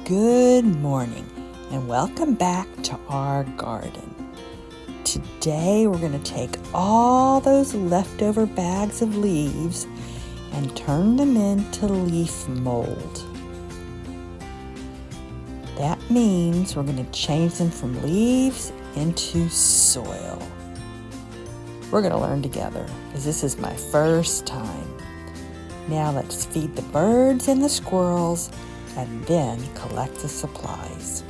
Good morning and welcome back to our garden. Today we're going to take all those leftover bags of leaves and turn them into leaf mold. That means we're going to change them from leaves into soil. We're going to learn together because this is my first time. Now let's feed the birds and the squirrels and then collect the supplies.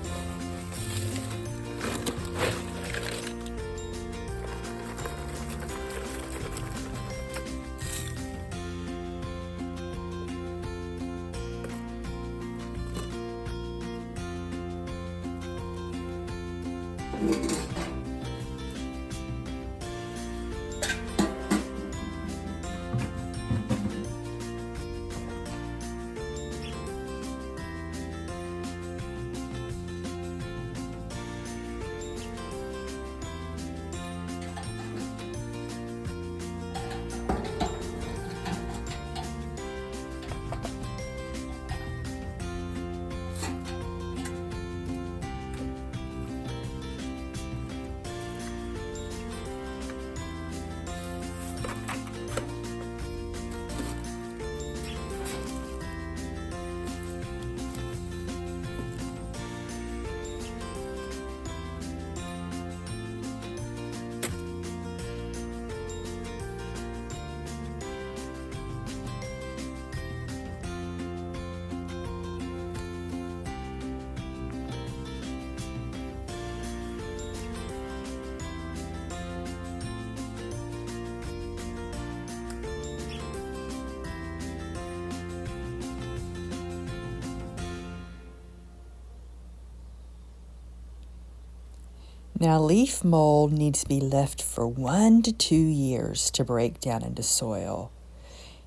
Now, leaf mold needs to be left for 1 to 2 years to break down into soil.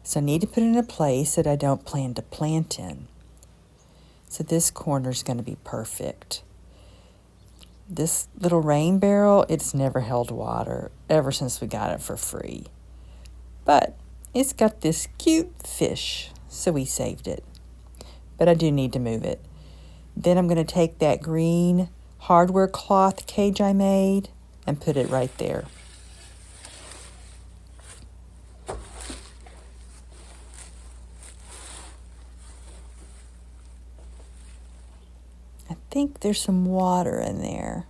So I need to put it in a place that I don't plan to plant in. So this corner is going to be perfect. This little rain barrel, it's never held water ever since we got it for free. But it's got this cute fish, so we saved it. But I do need to move it. Then I'm going to take that green hardware cloth cage I made and put it right there. I think there's some water in there,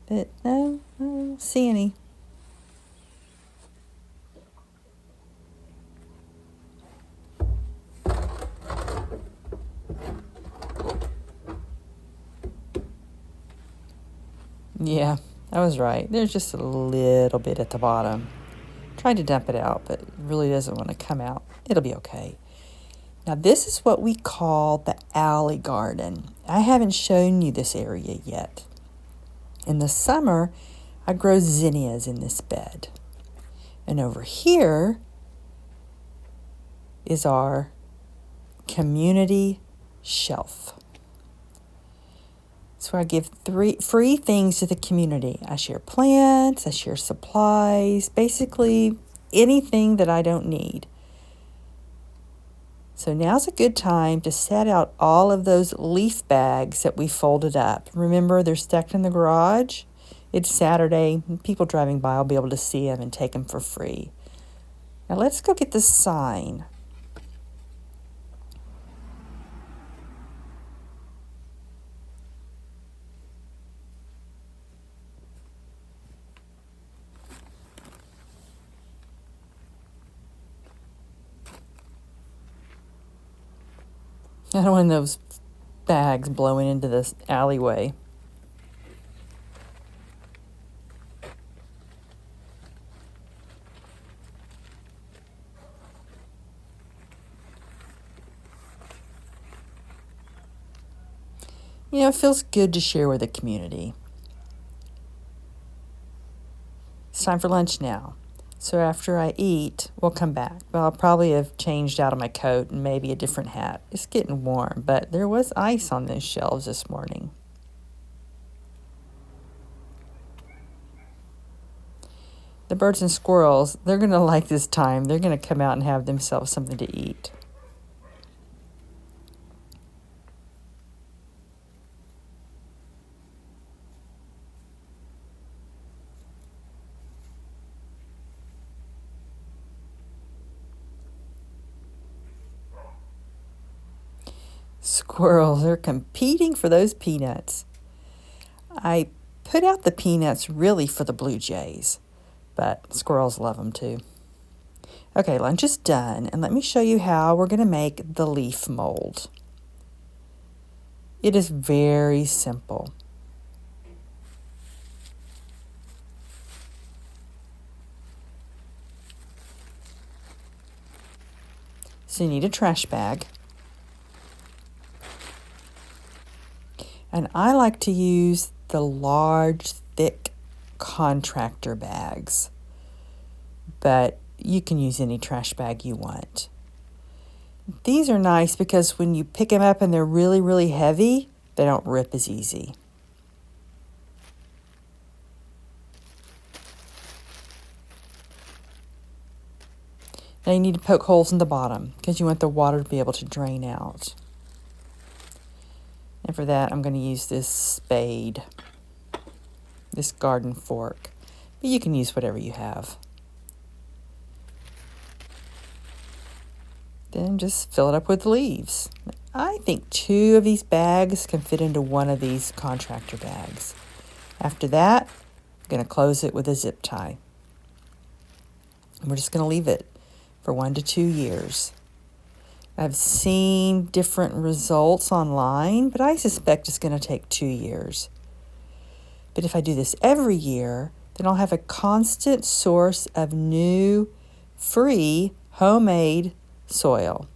but no, I don't see any. Yeah, I was right. There's just a little bit at the bottom. Tried to dump it out, but it really doesn't want to come out. It'll be okay. Now, this is what we call the alley garden. I haven't shown you this area yet. In the summer, I grow zinnias in this bed. And over here is our community shelf. So I give 3 free things to the community. I share plants, I share supplies, basically anything that I don't need. So now's a good time to set out all of those leaf bags that we folded up. Remember, they're stacked in the garage. It's Saturday. People driving by will be able to see them and take them for free. Now let's go get the sign. I don't want those bags blowing into this alleyway. You know, it feels good to share with the community. It's time for lunch now. So after I eat, we'll come back. Well, I'll probably have changed out of my coat and maybe a different hat. It's getting warm, but there was ice on those shelves this morning. The birds and squirrels, they're going to like this time. They're going to come out and have themselves something to eat. Squirrels are competing for those peanuts. I put out the peanuts really for the blue jays, but squirrels love them too. Okay, lunch is done, and let me show you how we're going to make the leaf mold. It is very simple. So you need a trash bag. And I like to use the large, thick contractor bags. But you can use any trash bag you want. These are nice because when you pick them up and they're really, really heavy, they don't rip as easy. Now you need to poke holes in the bottom because you want the water to be able to drain out. And for that, I'm going to use this spade, this garden fork. But you can use whatever you have. Then just fill it up with leaves. I think 2 of these bags can fit into one of these contractor bags. After that, I'm going to close it with a zip tie. And we're just going to leave it for 1 to 2 years. I've seen different results online, but I suspect it's going to take 2 years. But if I do this every year, then I'll have a constant source of new, free, homemade soil.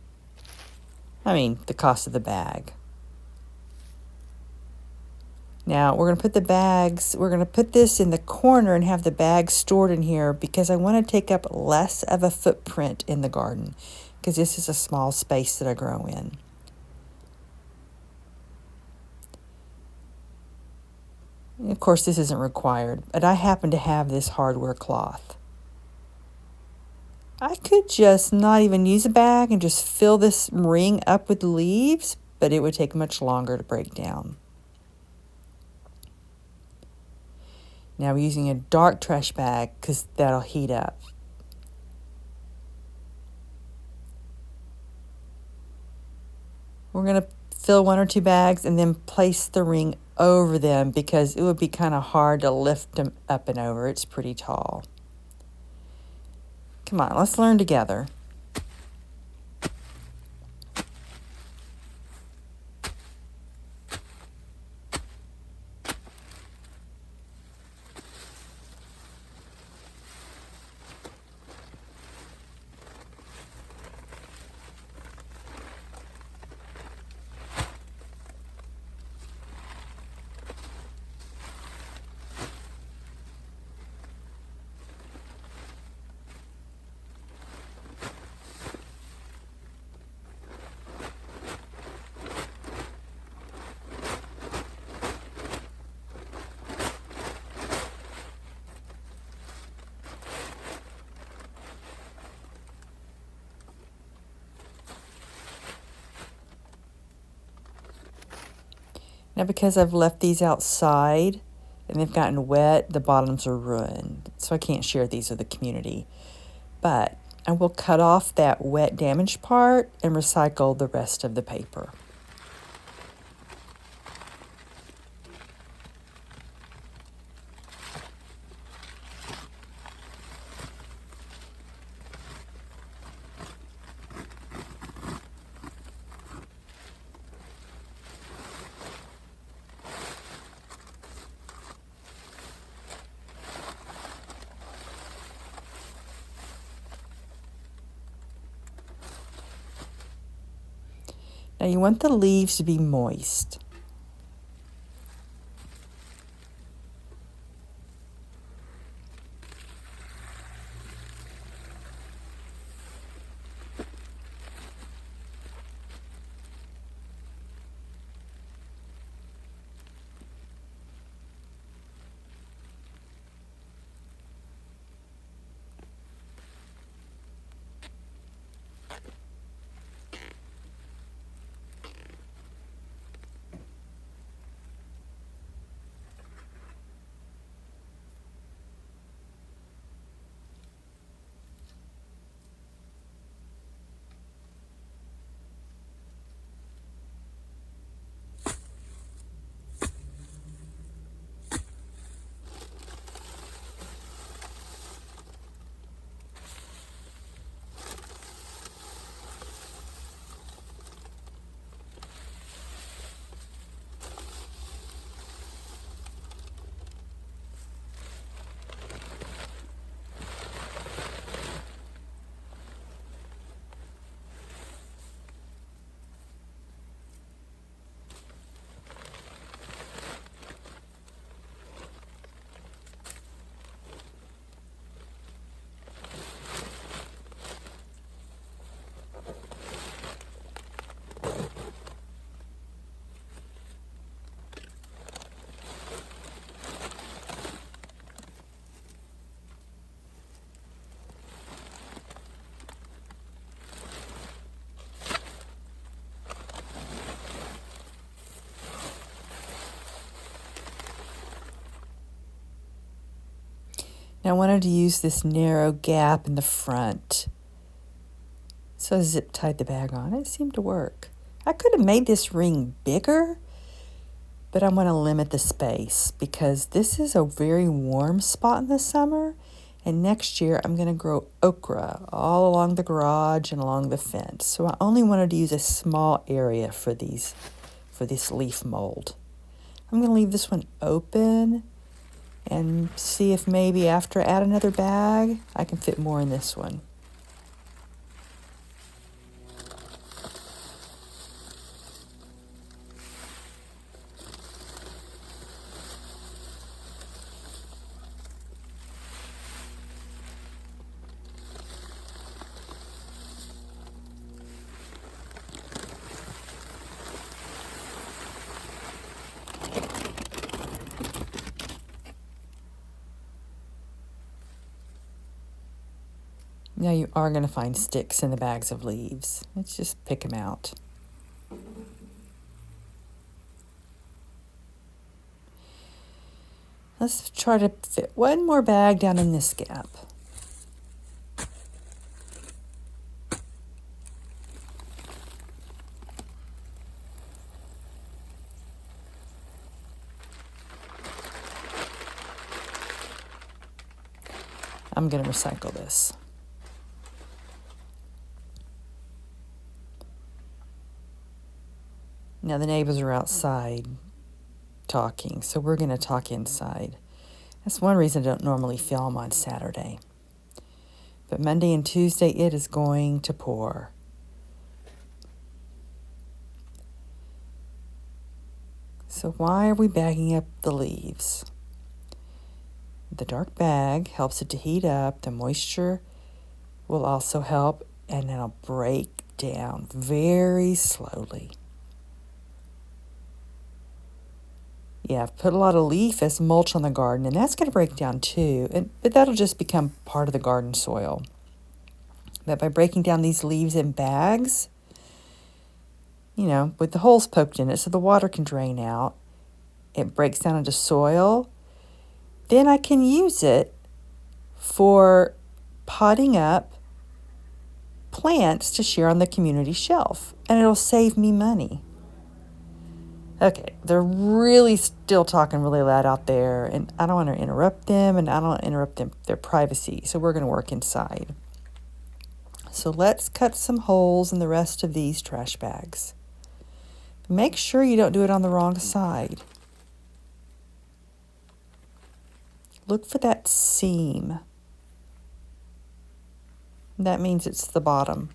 I mean, the cost of the bag. Now, we're going to put this in the corner and have the bags stored in here because I want to take up less of a footprint in the garden because this is a small space that I grow in. And of course, this isn't required, but I happen to have this hardware cloth. I could just not even use a bag and just fill this ring up with leaves, but it would take much longer to break down. Now we're using a dark trash bag because that'll heat up. We're going to fill 1 or 2 bags and then place the ring over them because it would be kind of hard to lift them up and over. It's pretty tall. Come on, let's learn together. Now because I've left these outside and they've gotten wet, the bottoms are ruined. So I can't share these with the community. But I will cut off that wet damaged part and recycle the rest of the paper. Now you want the leaves to be moist. And I wanted to use this narrow gap in the front. So I zip tied the bag on. It seemed to work. I could have made this ring bigger, but I want to limit the space because this is a very warm spot in the summer. And next year I'm going to grow okra all along the garage and along the fence. So I only wanted to use a small area for this leaf mold. I'm going to leave this one open and see if maybe after I add another bag, I can fit more in this one. Now you are going to find sticks in the bags of leaves. Let's just pick them out. Let's try to fit one more bag down in this gap. I'm going to recycle this. Now the neighbors are outside talking, so we're going to talk inside. That's one reason I don't normally film on Saturday. But Monday and Tuesday it is going to pour. So why are we bagging up the leaves? The dark bag helps it to heat up. The moisture will also help, and it'll break down very slowly. Yeah, I've put a lot of leaf as mulch on the garden, and that's going to break down too. But that'll just become part of the garden soil. But by breaking down these leaves in bags, with the holes poked in it so the water can drain out, it breaks down into soil. Then I can use it for potting up plants to share on the community shelf, and it'll save me money. Okay, they're really still talking really loud out there, and I don't want to interrupt them, and I don't want to interrupt their privacy, so we're going to work inside. So let's cut some holes in the rest of these trash bags. Make sure you don't do it on the wrong side. Look for that seam. That means it's the bottom.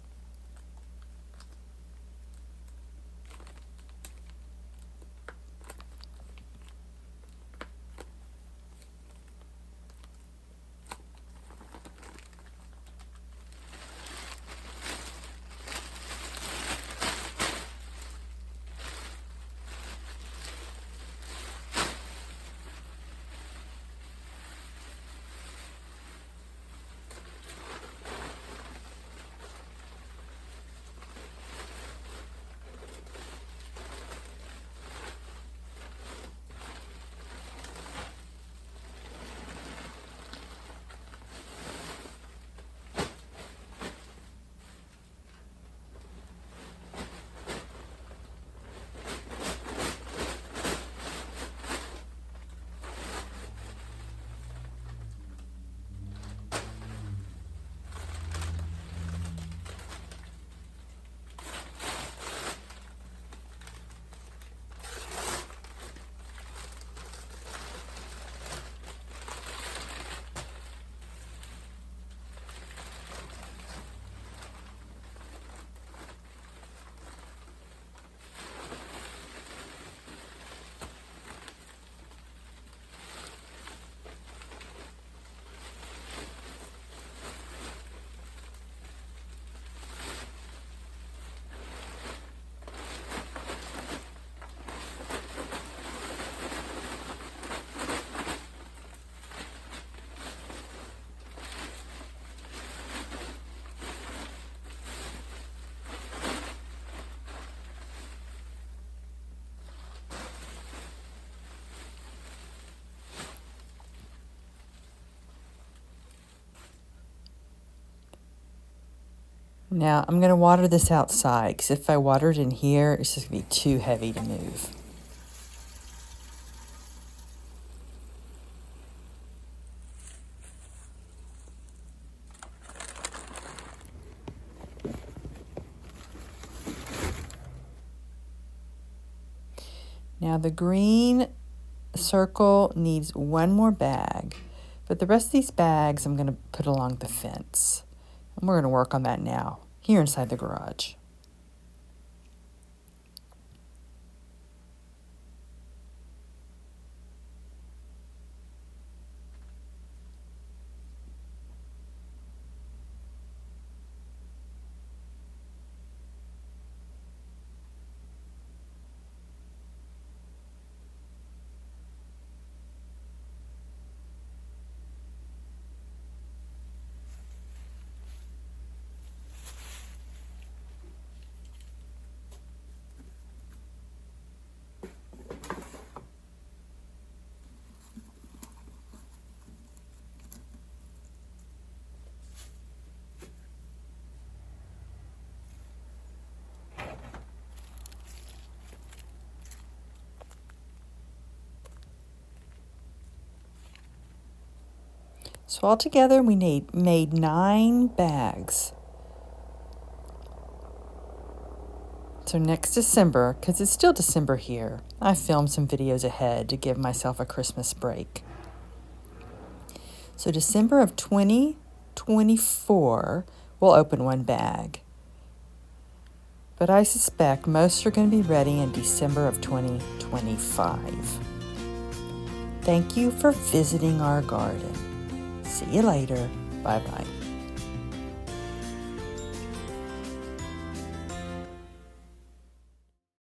Now I'm going to water this outside because if I water it in here, it's just going to be too heavy to move. Now the green circle needs one more bag, but the rest of these bags I'm going to put along the fence. And we're going to work on that now, here inside the garage. So altogether we made 9 bags. So next December, because it's still December here, I filmed some videos ahead to give myself a Christmas break. So December of 2024, we'll open 1 bag. But I suspect most are going to be ready in December of 2025. Thank you for visiting our garden. See you later. Bye-bye.